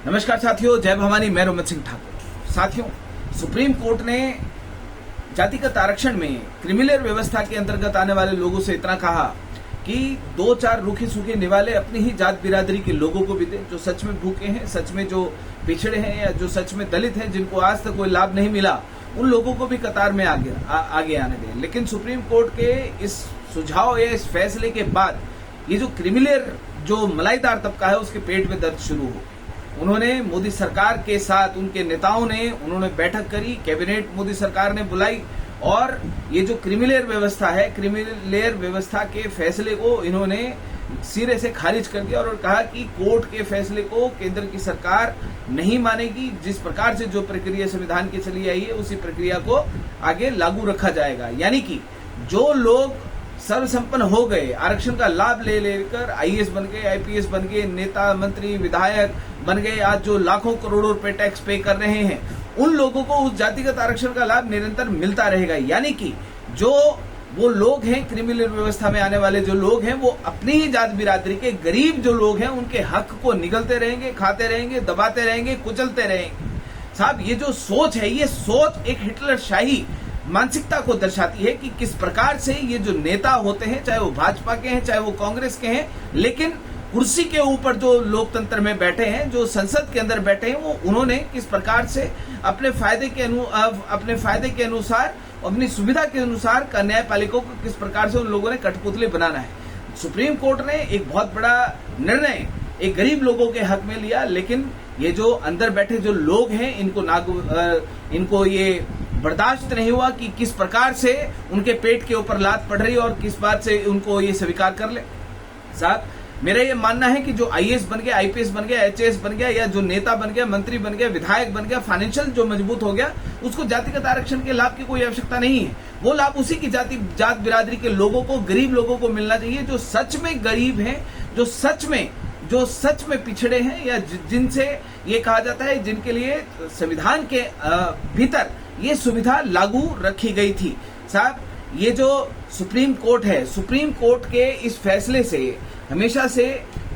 नमस्कार साथियों, जय भवानी। मैं रोमित सिंह ठाकुर। साथियों, सुप्रीम कोर्ट ने जातिगत आरक्षण में क्रिमिनल व्यवस्था के अंतर्गत आने वाले लोगों से इतना कहा कि 2-4 रूखे सूखे निवाले अपनी ही जात बिरादरी के लोगों को भी दे, जो सच में भूखे हैं, सच में जो पिछड़े हैं या जो सच में दलित हैं, जिनको आज तक कोई लाभ नहीं मिला, उन लोगों को भी कतार में आगे आने दें। लेकिन सुप्रीम कोर्ट के इस सुझाव या इस फैसले के बाद ये जो क्रिमिनल जो मलाईदार तबका है उसके पेट में दर्द शुरू हो। उन्होंने मोदी सरकार के साथ उनके नेताओं ने उन्होंने बैठक करी, कैबिनेट मोदी सरकार ने बुलाई और ये जो क्रिमिनल व्यवस्था है, क्रिमिनल व्यवस्था के फैसले को इन्होंने सिरे से खारिज कर दिया और कहा कि कोर्ट के फैसले को केंद्र की सरकार नहीं मानेगी। जिस प्रकार से जो प्रक्रिया संविधान की चली आई है उसी प्रक्रिया को आगे लागू रखा जाएगा। यानी कि जो लोग सर्वसंपन्न हो गए, आरक्षण का लाभ ले लेकर आईएएस बन गए, आईपीएस बन गए, नेता मंत्री विधायक बन गए, आज जो लाखों करोड़ों रुपए टैक्स पे कर रहे हैं, उन लोगों को उस जातिगत आरक्षण का लाभ निरंतर मिलता रहेगा। यानी कि जो वो लोग हैं, क्रिमिनल व्यवस्था में आने वाले जो लोग हैं, वो अपनी ही जात बिरादरी के गरीब जो लोग हैं उनके हक को निगलते रहेंगे, खाते रहेंगे, दबाते रहेंगे, कुचलते रहेंगे। साहब, ये जो सोच है, ये सोच एक हिटलर शाही मानसिकता को दर्शाती है कि किस प्रकार से ये जो नेता होते हैं, चाहे वो भाजपा के हैं, चाहे वो कांग्रेस के हैं, लेकिन कुर्सी के ऊपर जो लोकतंत्र में बैठे हैं, जो संसद के अंदर बैठे हैं, वो उन्होंने किस प्रकार से अपने फायदे के अनुसार, अपनी सुविधा के अनुसार का न्यायपालिका को किस प्रकार से उन लोगों ने कठपुतली बनाना है। सुप्रीम कोर्ट ने एक बहुत बड़ा निर्णय एक गरीब लोगों के हक में लिया, लेकिन ये जो अंदर बैठे जो लोग हैं इनको ये बर्दाश्त नहीं हुआ कि किस प्रकार से उनके पेट के ऊपर लात पड़ रही है और किस बात से उनको ये स्वीकार कर ले। साहब, मेरा ये मानना है कि जो आईएएस बन गया, आईपीएस बन गया, एचएएस बन गया, या जो नेता बन गया, मंत्री बन गया, विधायक बन गया, फाइनेंशियल जो मजबूत हो गया, उसको जातिगत आरक्षण के लाभ की कोई आवश्यकता नहीं है। वो लाभ उसी की जात बिरादरी के लोगों को, गरीब लोगों को मिलना चाहिए, जो सच में गरीब हैं, जो सच में पिछड़े हैं, या जिनसे ये कहा जाता है जिनके लिए संविधान के भीतर ये सुविधा लागू रखी गई थी। साहब, ये जो सुप्रीम कोर्ट है, सुप्रीम कोर्ट के इस फैसले से हमेशा से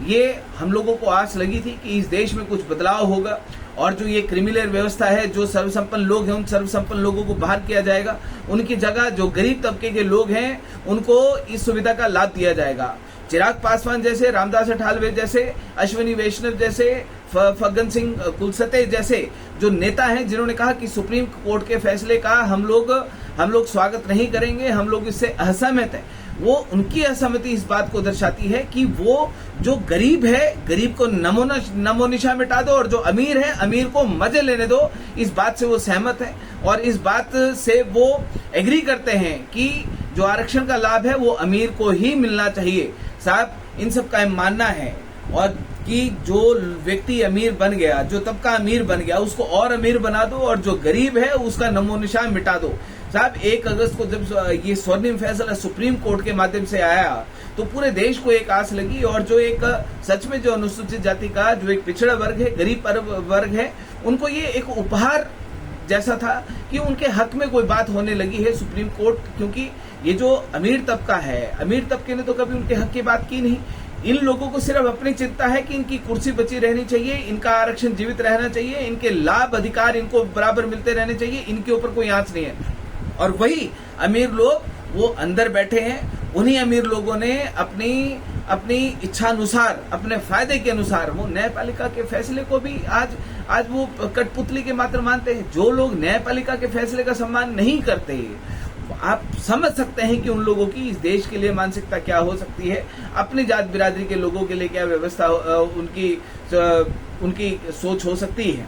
ये हम लोगों को आस लगी थी कि इस देश में कुछ बदलाव होगा और जो ये क्रिमिनल व्यवस्था है, जो सर्वसंपन्न लोग हैं, उन सर्वसंपन्न लोगों को बाहर किया जाएगा। उनकी जगह जो गरीब तबके के लोग हैं उनको इस सुविधा का लाभ दिया जाएगा। चिराग पासवान जैसे, रामदास अठावले जैसे, अश्विनी वैष्णव जैसे, फग्गन सिंह कुलस्ते जैसे जो नेता हैं, जिन्होंने कहा कि सुप्रीम कोर्ट के फैसले का हम लोग स्वागत नहीं करेंगे, हम लोग इससे असहमत हैं, वो उनकी असहमति इस बात को दर्शाती है कि वो जो गरीब है, गरीब को नमोनिशा मिटा दो, और जो अमीर है, अमीर को मजे लेने दो। इस बात से वो सहमत है और इस बात से वो एग्री करते हैं कि जो आरक्षण का लाभ है वो अमीर को ही मिलना चाहिए। साहब, इन सब का मानना है और कि जो व्यक्ति अमीर बन गया, जो तबका अमीर बन गया, उसको और अमीर बना दो और जो गरीब है उसका नमोनिशान मिटा दो। साहब, 1 अगस्त को जब ये स्वर्णिम फैसला सुप्रीम कोर्ट के माध्यम से आया तो पूरे देश को एक आस लगी और जो एक सच में जो अनुसूचित जाति का जो एक पिछड़ा वर्ग है, गरीब वर्ग है, उनको ये एक उपहार जैसा था कि उनके हक में कोई बात होने लगी है सुप्रीम कोर्ट। क्योंकि ये जो अमीर तबका है, अमीर तबके ने तो कभी उनके हक की बात की नहीं। इन लोगों को सिर्फ अपनी चिंता है कि इनकी कुर्सी बची रहनी चाहिए, इनका आरक्षण जीवित रहना चाहिए, इनके लाभ अधिकार इनको बराबर मिलते रहने चाहिए, इनके ऊपर कोई आंच नहीं है। और वही अमीर लोग वो अंदर बैठे हैं, उन्हीं अमीर लोगों ने अपनी इच्छानुसार, अपने फायदे के अनुसार वो न्यायपालिका के फैसले को भी आज वो कठपुतली के मात्र मानते हैं। जो लोग न्यायपालिका के फैसले का सम्मान नहीं करते, आप समझ सकते हैं कि उन लोगों की इस देश के लिए मानसिकता क्या हो सकती है, अपनी जात बिरादरी के लोगों के लिए क्या व्यवस्था उनकी सोच हो सकती है।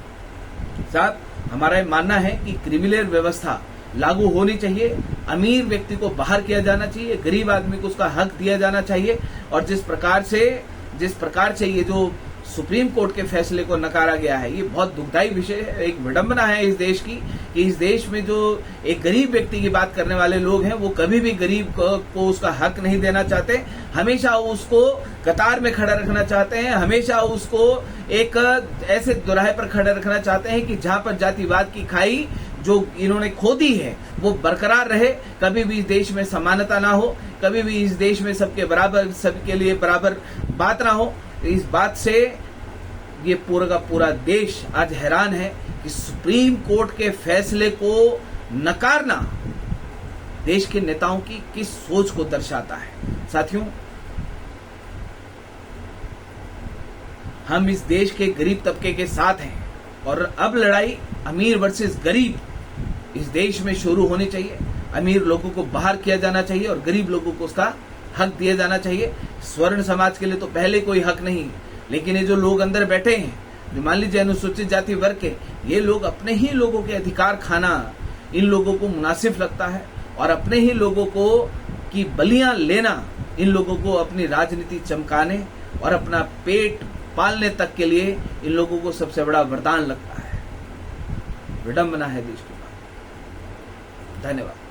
साहब, हमारा मानना है कि क्रिमिनल व्यवस्था लागू होनी चाहिए, अमीर व्यक्ति को बाहर किया जाना चाहिए, गरीब आदमी को उसका हक दिया जाना चाहिए। और जिस प्रकार से ये जो सुप्रीम कोर्ट के फैसले को नकारा गया है, ये बहुत दुखदायी विषय है, एक विडंबना है इस देश की कि इस देश में जो एक गरीब व्यक्ति की बात करने वाले लोग हैं वो कभी भी गरीब को उसका हक नहीं देना चाहते, हमेशा उसको कतार में खड़ा रखना चाहते हैं, हमेशा उसको एक ऐसे दोराहे पर खड़ा रखना चाहते हैं कि जहां पर जातिवाद की खाई जो इन्होंने खोदी है वो बरकरार रहे, कभी भी इस देश में समानता ना हो, कभी भी इस देश में सबके लिए बराबर बात ना हो। इस बात से ये पूरा का पूरा देश आज हैरान है कि सुप्रीम कोर्ट के फैसले को नकारना देश के नेताओं की किस सोच को दर्शाता है। साथियों, हम इस देश के गरीब तबके के साथ हैं और अब लड़ाई अमीर वर्सेस गरीब इस देश में शुरू होनी चाहिए। अमीर लोगों को बाहर किया जाना चाहिए और गरीब लोगों को उसका हक दिया जाना चाहिए। स्वर्ण समाज के लिए तो पहले कोई हक नहीं, लेकिन ये जो लोग अंदर बैठे हैं, जो मान लीजिए अनुसूचित जाति वर्ग के, ये लोग अपने ही लोगों के अधिकार खाना इन लोगों को मुनासिब लगता है और अपने ही लोगों को की बलियां लेना इन लोगों को अपनी राजनीति चमकाने और अपना पेट पालने तक के लिए इन लोगों को सबसे बड़ा वरदान लगता है। विडंबना है देश के बाद। धन्यवाद।